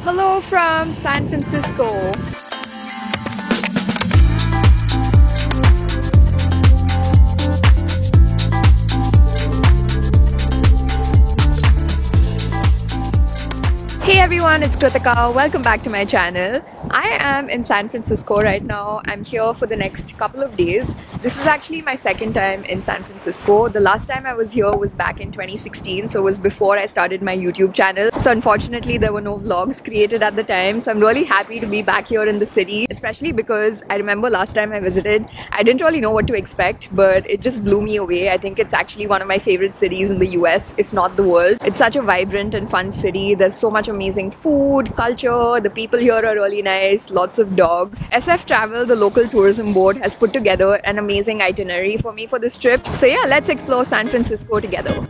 Hello from San Francisco. Hey everyone, it's Kritika. Welcome back to my channel. I am in San Francisco right now. I'm here for the next couple of days. This is actually my second time in San Francisco. The last time I was here was back in 2016, so it was before I started my YouTube channel. So unfortunately there were no vlogs created at the time. So I'm really happy to be back here in the city, especially because I remember last time I visited, I didn't really know what to expect, but it just blew me away. I think it's actually one of my favorite cities in the US, if not the world. It's such a vibrant and fun city. There's so much amazing food, culture, the people here are really nice, lots of dogs. SF Travel, the local tourism board, has put together an amazing itinerary for me for this trip. So yeah, let's explore San Francisco together.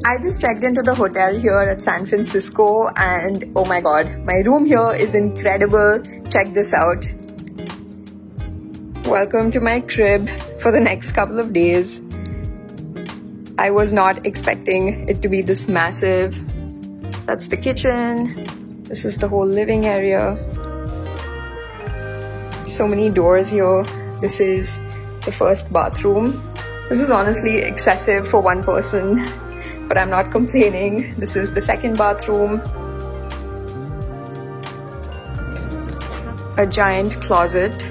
I just checked into the hotel here at San Francisco and oh my god, my room here is incredible. Check this out. Welcome to my crib for the next couple of days. I was not expecting it to be this massive. That's the kitchen. This is the whole living area. So many doors here. This is the first bathroom. This is honestly excessive for one person, but I'm not complaining. This is the second bathroom. A giant closet.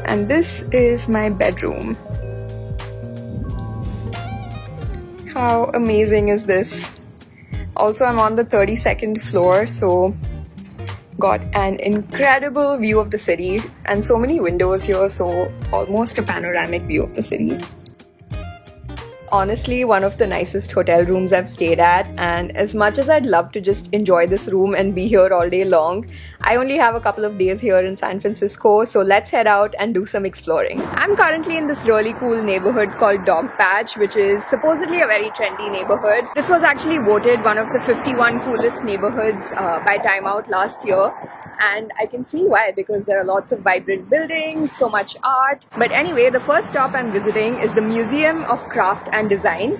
And this is my bedroom. How amazing is this? Also, I'm on the 32nd floor, so got an incredible view of the city and so many windows here, so almost a panoramic view of the city. Honestly, one of the nicest hotel rooms I've stayed at, and as much as I'd love to just enjoy this room and be here all day long, I only have a couple of days here in San Francisco, so let's head out and do some exploring. I'm currently in this really cool neighborhood called Dogpatch, which is supposedly a very trendy neighborhood. This was actually voted one of the 51 coolest neighborhoods by Time Out last year, and I can see why, because there are lots of vibrant buildings, so much art. But anyway, the first stop I'm visiting is the Museum of Craft and Design.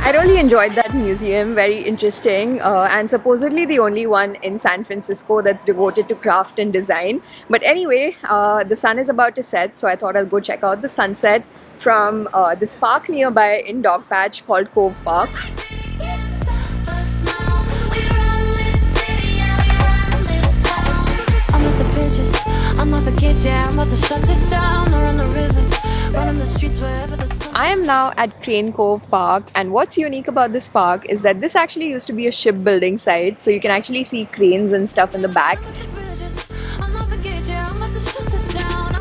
I really enjoyed that museum, very interesting, and supposedly the only one in San Francisco that's devoted to craft and design. But anyway, the sun is about to set, so I thought I'll go check out the sunset from this park nearby in Dogpatch called Cove Park. I am now at Crane Cove Park, and what's unique about this park is that this actually used to be a shipbuilding site, so you can actually see cranes and stuff in the back.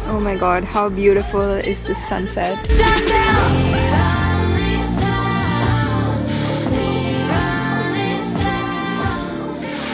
Oh my god, how beautiful is this sunset.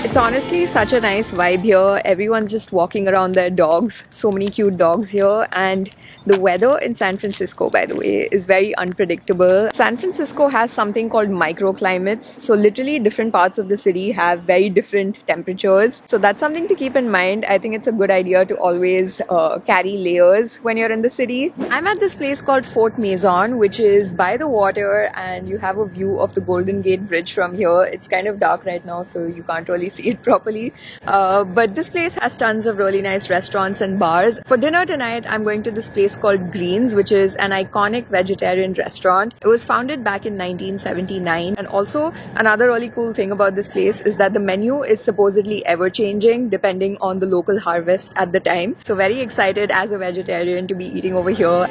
It's honestly such a nice vibe here. Everyone's just walking around their dogs. So many cute dogs here, and the weather in San Francisco, by the way, is very unpredictable. San Francisco has something called microclimates. So literally different parts of the city have very different temperatures. So that's something to keep in mind. I think it's a good idea to always carry layers when you're in the city. I'm at this place called Fort Maison, which is by the water, and you have a view of the Golden Gate Bridge from here. It's kind of dark right now, so you can't really see it properly. But this place has tons of really nice restaurants and bars. For dinner tonight, I'm going to this place called Greens, which is an iconic vegetarian restaurant. It was founded back in 1979, and also another really cool thing about this place is that the menu is supposedly ever changing depending on the local harvest at the time. So very excited as a vegetarian to be eating over here.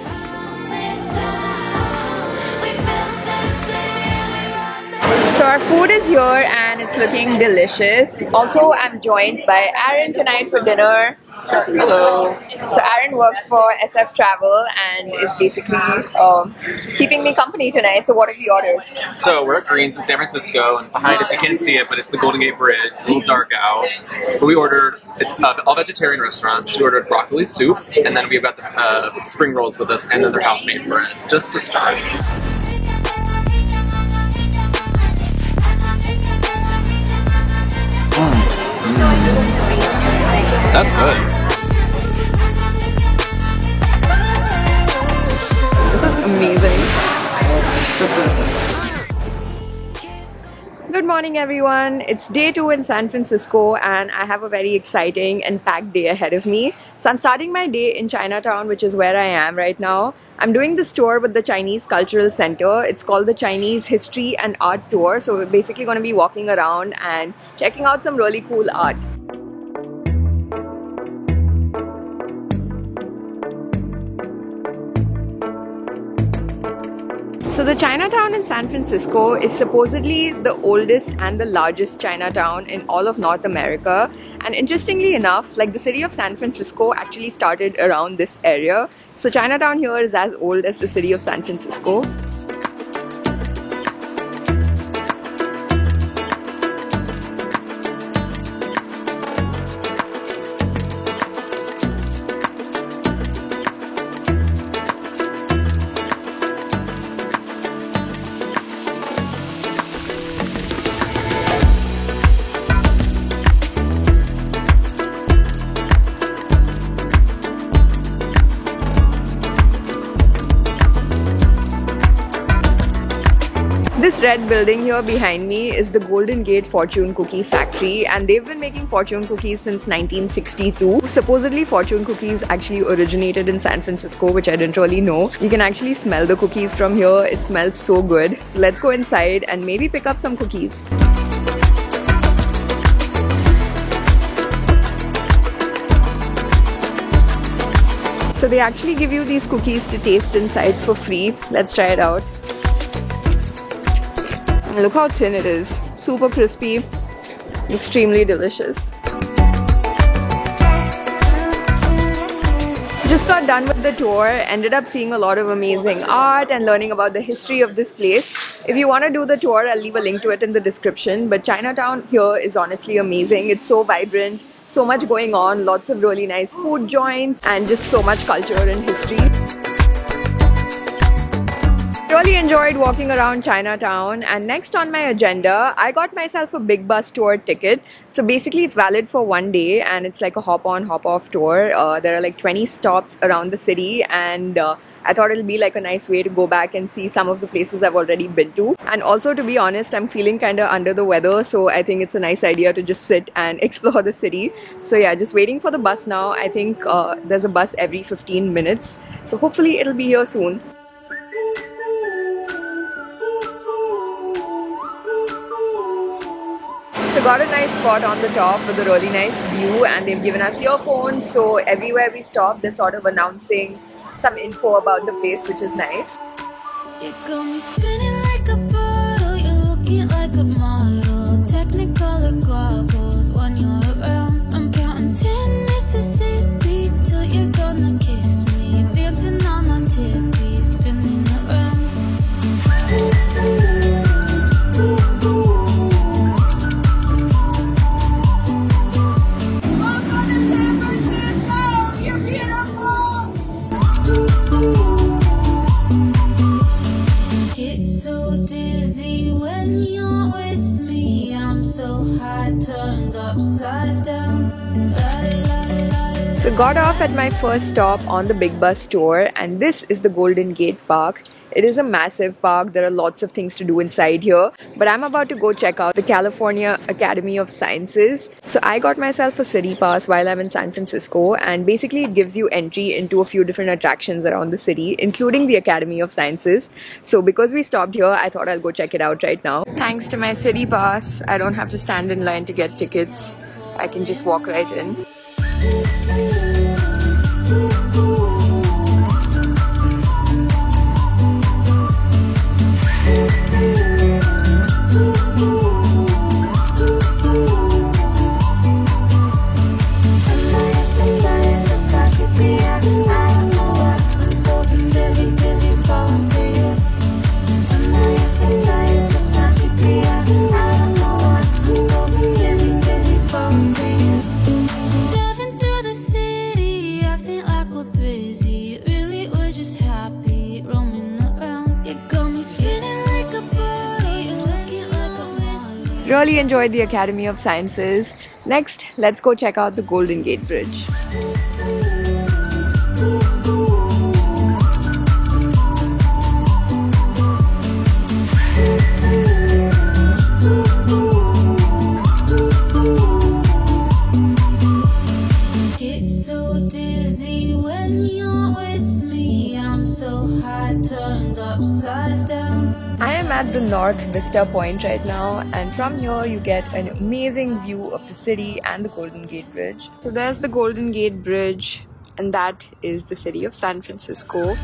So our food is here and it's looking delicious. Also, I'm joined by Aaron tonight for dinner. Hello. So Aaron works for SF Travel and is basically keeping me company tonight. So what have you ordered? So we're at Greens in San Francisco, and behind us you can't see it, but it's the Golden Gate Bridge. It's a little dark out. But we ordered, it's all vegetarian restaurants. We ordered broccoli soup, and then we've got the spring rolls with us, and then their house-made bread, just to start. That's good. This is amazing. Good morning, everyone. It's day 2 in San Francisco, and I have a very exciting and packed day ahead of me. So I'm starting my day in Chinatown, which is where I am right now. I'm doing this tour with the Chinese Cultural Center. It's called the Chinese History and Art Tour. So we're basically going to be walking around and checking out some really cool art. So the Chinatown in San Francisco is supposedly the oldest and the largest Chinatown in all of North America. And interestingly enough, like the city of San Francisco actually started around this area. So Chinatown here is as old as the city of San Francisco. This red building here behind me is the Golden Gate Fortune Cookie Factory, and they've been making fortune cookies since 1962. Supposedly fortune cookies actually originated in San Francisco, which I didn't really know. You can actually smell the cookies from here. It smells so good. So let's go inside and maybe pick up some cookies. So they actually give you these cookies to taste inside for free. Let's try it out. Look how thin it is. Super crispy, extremely delicious. Just got done with the tour, ended up seeing a lot of amazing art and learning about the history of this place. If you want to do the tour, I'll leave a link to it in the description. But Chinatown here is honestly amazing. It's so vibrant, so much going on, lots of really nice food joints and just so much culture and history. Really enjoyed walking around Chinatown, and next on my agenda I got myself a big bus tour ticket. So basically it's valid for one day and it's like a hop on hop off tour. There are like 20 stops around the city, and I thought it'll be like a nice way to go back and see some of the places I've already been to. And also, to be honest, I'm feeling kind of under the weather, so I think it's a nice idea to just sit and explore the city. So yeah, just waiting for the bus now. I think there's a bus every 15 minutes, so hopefully it'll be here soon. So got a nice spot on the top with a really nice view, and they've given us earphones, so everywhere we stop they're sort of announcing some info about the place, which is nice. You got me spinning like a bottle, you're looking like a model. Technicolor goggles when you're around. I'm counting 10 Mississippi till you're gonna kiss me. Dancing on my tippy, spinning around. So got off at my first stop on the big bus tour, and this is the Golden Gate Park. It is a massive park. There are lots of things to do inside here, but I'm about to go check out the California Academy of Sciences. So I got myself a city pass while I'm in San Francisco, and basically it gives you entry into a few different attractions around the city, including the Academy of Sciences. So because we stopped here, I thought I'll go check it out right now. Thanks to my city pass, I don't have to stand in line to get tickets. I can just walk right in. Society Really enjoyed the Academy of Sciences. Next, let's go check out the Golden Gate Bridge. Get so dizzy when you're with me. I'm so high, turned upside down. I am at the North Vista Point right now, and from here you get an amazing view of the city and the Golden Gate Bridge. So there's the Golden Gate Bridge, and that is the city of San Francisco.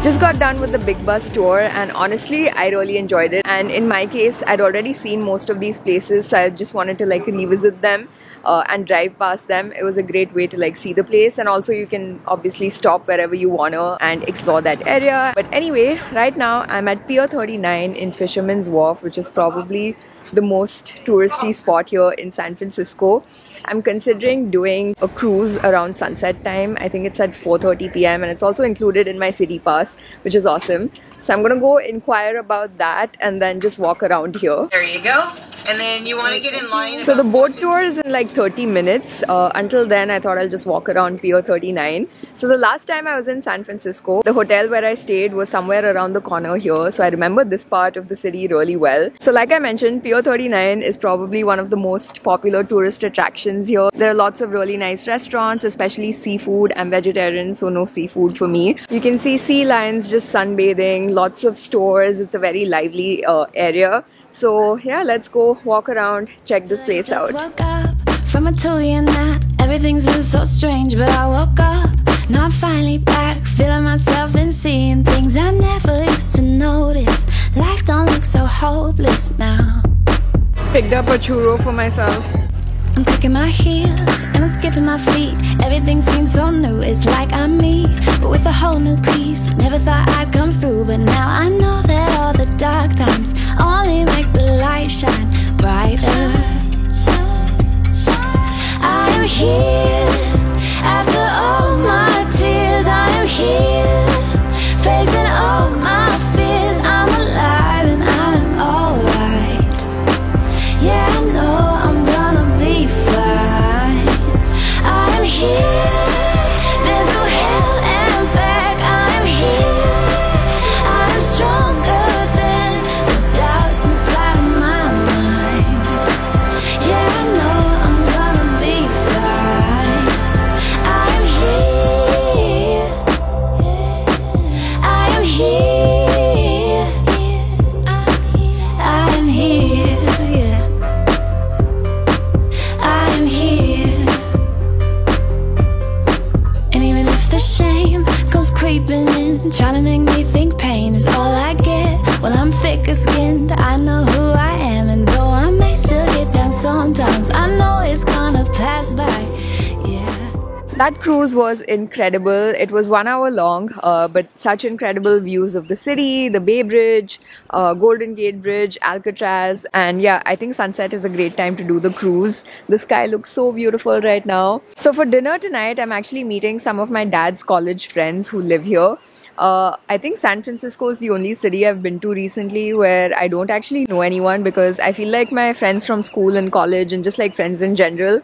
Just got done with the big bus tour, and honestly I really enjoyed it. And in my case, I'd already seen most of these places, so I just wanted to like revisit them and drive past them. It was a great way to like see the place, and also you can obviously stop wherever you wanna and explore that area. But anyway, right now I'm at Pier 39 in Fisherman's Wharf, which is probably the most touristy spot here in San Francisco. I'm considering doing a cruise around sunset time. I think it's at 4:30 p.m. and it's also included in my city pass, which is awesome. So I'm gonna go inquire about that and then just walk around here. There you go. And then you want to get in line. So the boat tour is in like 30 minutes. Until then, I thought I'll just walk around Pier 39. So the last time I was in San Francisco, the hotel where I stayed was somewhere around the corner here. So I remember this part of the city really well. So like I mentioned, Pier 39 is probably one of the most popular tourist attractions here. There are lots of really nice restaurants, especially seafood. I'm vegetarian, so no seafood for me. You can see sea lions just sunbathing, lots of stores. It's a very lively area. So yeah, let's go walk around, check this place out. Just woke up from a 2-year nap. Everything's been so strange, but I woke up. Now I'm finally back, feeling myself and seeing things I never used to notice. Life don't look so hopeless now. Picked up a churro for myself. I'm clicking my heels and I'm skipping my feet. Everything seems so new, it's like I'm me, but with a whole new piece. Never thought I'd come through, but now I know that all the dark times only make the light shine brighter. I am here after all my tears. I am here facing all my fears. I'm alive and I'm alright. Yeah, I know I'm gonna be fine. I am here, been through hell and back. I am here, I am stronger than the doubts inside of my mind. Yeah, I know I'm gonna be fine. I am here, I am here, I am here, yeah. I am here. And even if the shame goes creeping in, trying to make me think pain is all I get, well, I'm thicker skinned, I know who I am. And though I may still get down sometimes, I know it's gonna pass by, yeah. That cruise was incredible. It was 1 hour long, but such incredible views of the city, the Bay Bridge, Golden Gate Bridge, Alcatraz, and yeah, I think sunset is a great time to do the cruise. The sky looks so beautiful right now. So for dinner tonight, I'm actually meeting some of my dad's college friends who live here. I think San Francisco is the only city I've been to recently where I don't actually know anyone, because I feel like my friends from school and college and just like friends in general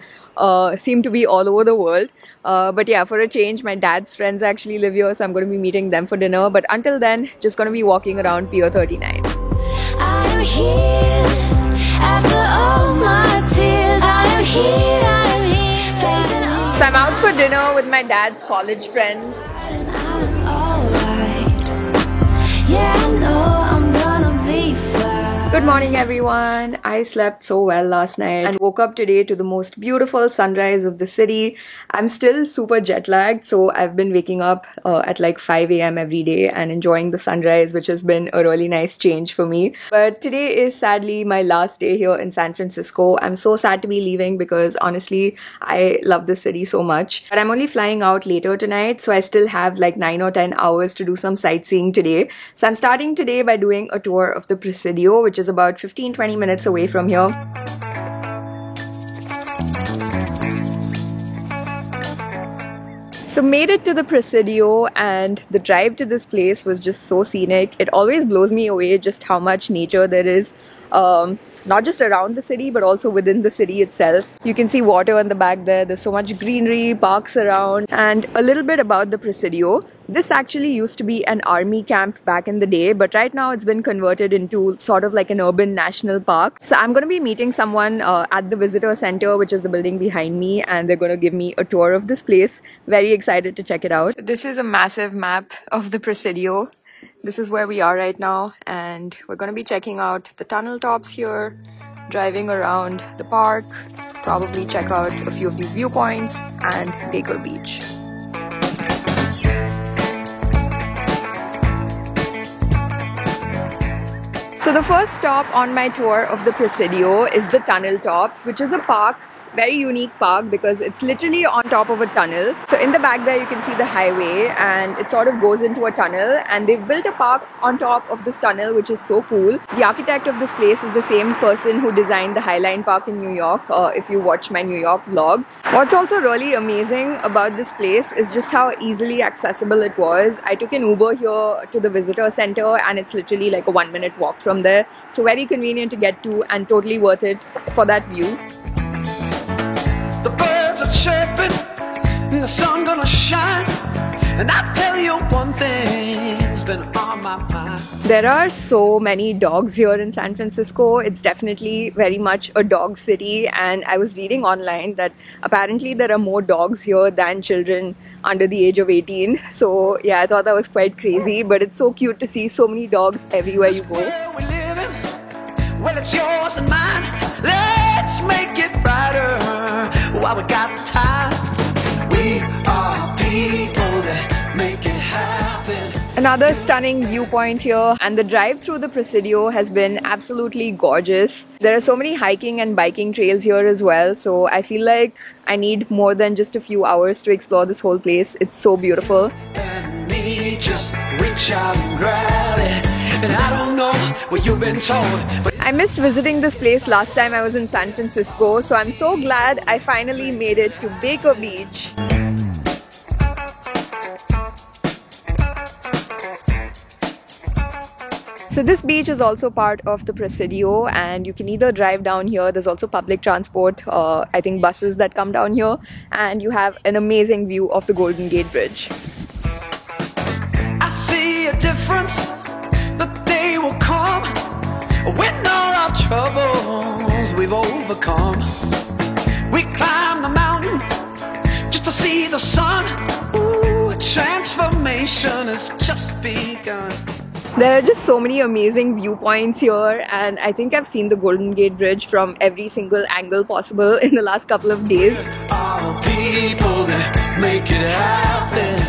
seem to be all over the world. But yeah, for a change, my dad's friends actually live here, so I'm going to be meeting them for dinner. But until then, just going to be walking around Pier 39. I am here after all my tears. I am here facing all. So I'm out for dinner with my dad's college friends. And I'm alright. Yeah, I know I'm gonna be fine. Good morning, everyone. I slept so well last night and woke up today to the most beautiful sunrise of the city. I'm still super jet lagged, so I've been waking up at like 5 a.m. every day and enjoying the sunrise, which has been a really nice change for me. But today is sadly my last day here in San Francisco. I'm so sad to be leaving because honestly, I love this city so much. But I'm only flying out later tonight, so I still have like 9 or 10 hours to do some sightseeing today. So I'm starting today by doing a tour of the Presidio, which is about 15-20 minutes away from here. So made it to the Presidio, and the drive to this place was just so scenic. It always blows me away just how much nature there is, not just around the city but also within the city itself. You can see water on the back there. There's so much greenery, parks around. And a little bit about the Presidio. This actually used to be an army camp back in the day, but right now it's been converted into sort of like an urban national park. So I'm going to be meeting someone at the visitor center, which is the building behind me, and they're going to give me a tour of this place. Very excited to check it out. This is a massive map of the Presidio. This is where we are right now, and we're going to be checking out the tunnel tops here, driving around the park, probably check out a few of these viewpoints, and Baker Beach. So the first stop on my tour of the Presidio is the Tunnel Tops, which is a park, very unique park because it's literally on top of a tunnel. So in the back there you can see the highway, and it sort of goes into a tunnel, and they've built a park on top of this tunnel, which is so cool. The architect of this place is the same person who designed the Highline Park in New York, if you watch my New York vlog. What's also really amazing about this place is just how easily accessible it was. I took an Uber here to the visitor center, and it's literally like a 1-minute walk from there. So very convenient to get to and totally worth it for that view. The birds are chirping, and the sun gonna shine. And I tell you one thing's been on my mind. There are so many dogs here in San Francisco. It's definitely very much a dog city, and I was reading online that apparently there are more dogs here than children under the age of 18. So yeah, I thought that was quite crazy, but it's so cute to see so many dogs everywhere you go. Where we living? Well, it's yours and mine. Let's make it brighter while we got time. We are people that make it happen. Another stunning viewpoint here, and the drive through the Presidio has been absolutely gorgeous. There are so many hiking and biking trails here as well, so I feel like I need more than just a few hours to explore this whole place. It's so beautiful. And me just reach out and grab it. And I don't know what you've been told, but I missed visiting this place last time I was in San Francisco, so I'm so glad I finally made it to Baker Beach. So this beach is also part of the Presidio, and you can either drive down here. There's also public transport, I think buses that come down here, and you have an amazing view of the Golden Gate Bridge. I see a difference. The day will come when all our troubles we've overcome. We climb the mountain just to see the sun. Ooh, transformation has just begun. There are just so many amazing viewpoints here, and I think I've seen the Golden Gate Bridge from every single angle possible in the last couple of days. All people that make it happen.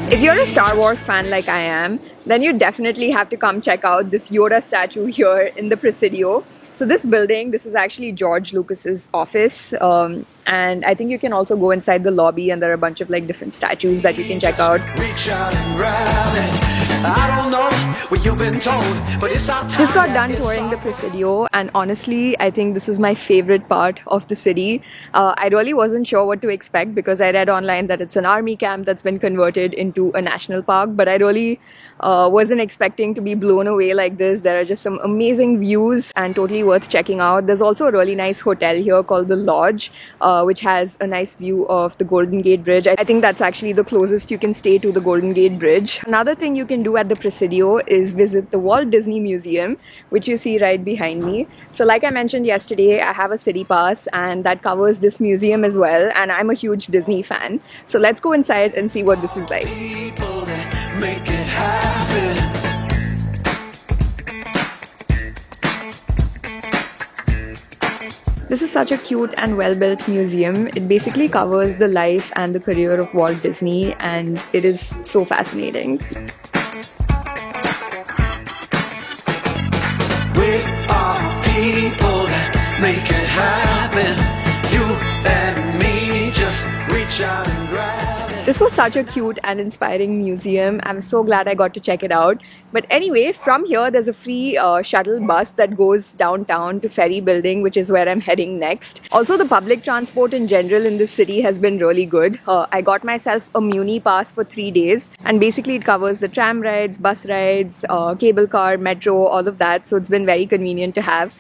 If you're a Star Wars fan like I am, then you definitely have to come check out this Yoda statue here in the Presidio. So this building, this is actually George Lucas's office, and I think you can also go inside the lobby, and there are a bunch of like different statues that you can check out. Reach out and grab it. I don't know what you've been told, but it's our time. Just got done touring the Presidio, and honestly, I think this is my favorite part of the city. I really wasn't sure what to expect because I read online that it's an army camp that's been converted into a national park, but I really wasn't expecting to be blown away like this. There are just some amazing views and totally worth checking out. There's also a really nice hotel here called The Lodge, which has a nice view of the Golden Gate Bridge. I think that's actually the closest you can stay to the Golden Gate Bridge. Another thing you can do at the Presidio is visit the Walt Disney Museum, which you see right behind me. So like I mentioned yesterday, I have a city pass and that covers this museum as well, and I'm a huge Disney fan. So let's go inside and see what this is like. People that make it happen. This is such a cute and well-built museum. It basically covers the life and the career of Walt Disney, and it is so fascinating. We are people that make it happen. You and me just reach out and grab it. This was such a cute and inspiring museum. I'm so glad I got to check it out. But anyway, from here there's a free shuttle bus that goes downtown to Ferry Building, which is where I'm heading next. Also, the public transport in general in this city has been really good. I got myself a Muni pass for 3 days, and basically it covers the tram rides, bus rides, cable car, metro, all of that. So it's been very convenient to have.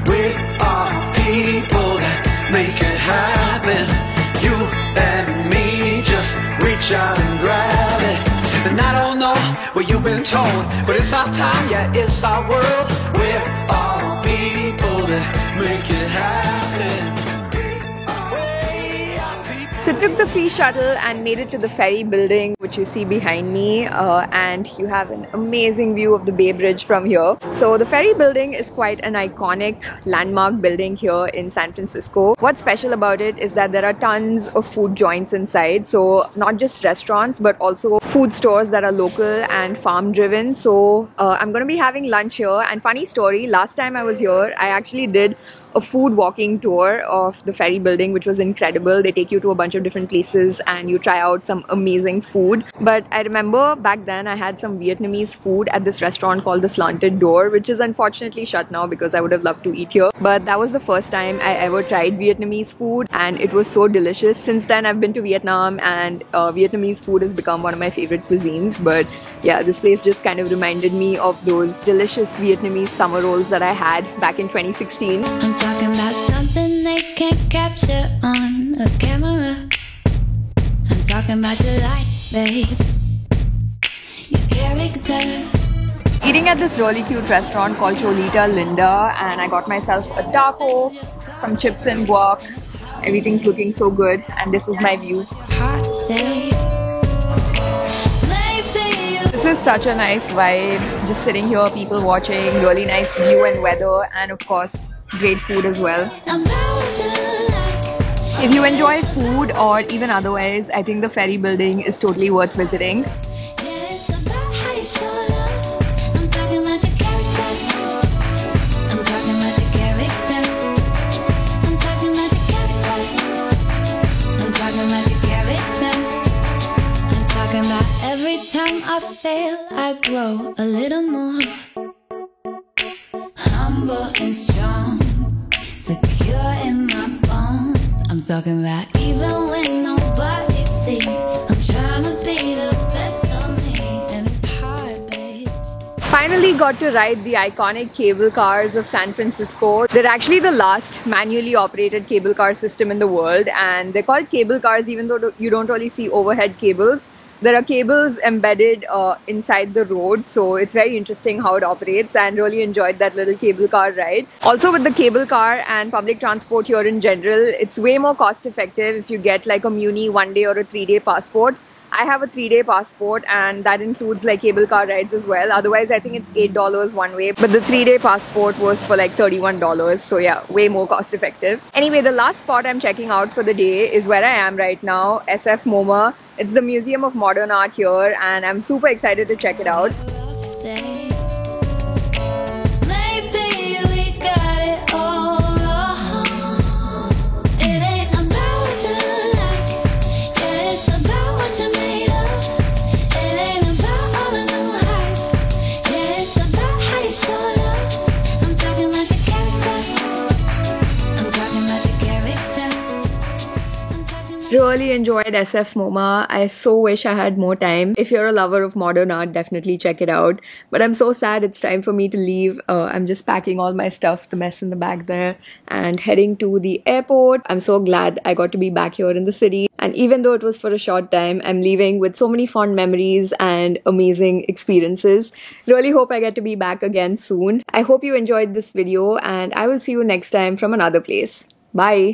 We are people that make it happen. You and me just reach out and grab it. And I don't know what you've been told, but it's our time, yeah, it's our world. We're all people that make it happen. So I took the free shuttle and made it to the Ferry Building, which you see behind me, and you have an amazing view of the Bay Bridge from here. So the Ferry Building is quite an iconic landmark building here in San Francisco. What's special about it is that there are tons of food joints inside, so not just restaurants but also food stores that are local and farm driven. So I'm going to be having lunch here, and funny story, last time I was here I actually did a food walking tour of the Ferry Building, which was incredible. They take you to a bunch of different places and you try out some amazing food. But I remember back then I had some Vietnamese food at this restaurant called The Slanted Door, which is unfortunately shut now because I would have loved to eat here. But that was the first time I ever tried Vietnamese food, and it was so delicious. Since then I've been to Vietnam, and Vietnamese food has become one of my favorite cuisines. But yeah, this place just kind of reminded me of those delicious Vietnamese summer rolls that I had back in 2016. I'm talking about something they can't capture on a camera. I'm talking about your life, babe. Your character. Eating at this really cute restaurant called Cholita Linda, and I got myself a taco, some chips and guac. Everything's looking so good, and this is my view. Heart say, maybe you. This is such a nice vibe, just sitting here, people watching, really nice view and weather, and of course great food as well. I'm bound to like. If you enjoy food or even otherwise, I think the Ferry Building is totally worth visiting. Yeah, it's about how you show love. I'm talking about your character. I'm talking about your character. I'm talking about your character. I'm talking about your character. I'm talking about every time I fail, I grow a little more. Humble and strong, secure in my bones. I'm talking about even when nobody sees. I'm trying to be the best of me, and it's hard, babe. Finally got to ride the iconic cable cars of San Francisco. They're actually the last manually operated cable car system in the world, and they're called cable cars even though you don't really see overhead cables. There are cables embedded inside the road, so it's very interesting how it operates, and really enjoyed that little cable car ride. Also, with the cable car and public transport here in general, it's way more cost effective if you get like a Muni 1 day or a 3 day passport. I have a 3 day passport, and that includes like cable car rides as well. Otherwise, I think it's $8 one way, but the 3 day passport was for like $31. So yeah, way more cost effective. Anyway, the last spot I'm checking out for the day is where I am right now, SF MoMA. It's the Museum of Modern Art here, and I'm super excited to check it out. Rough day. Maybe we got it all wrong. It ain't about what you like, yeah, it's about what you're made of. It ain't about all the new hype, yeah, it's about how you show love. I'm talking about your character. I'm talking about your character. I'm talking about. Really enjoyed SF MoMA. I so wish I had more time. If you're a lover of modern art, definitely check it out. But I'm so sad it's time for me to leave. I'm just packing all my stuff, the mess in the bag there, and heading to the airport. I'm so glad I got to be back here in the city. And even though it was for a short time, I'm leaving with so many fond memories and amazing experiences. Really hope I get to be back again soon. I hope you enjoyed this video, and I will see you next time from another place. Bye!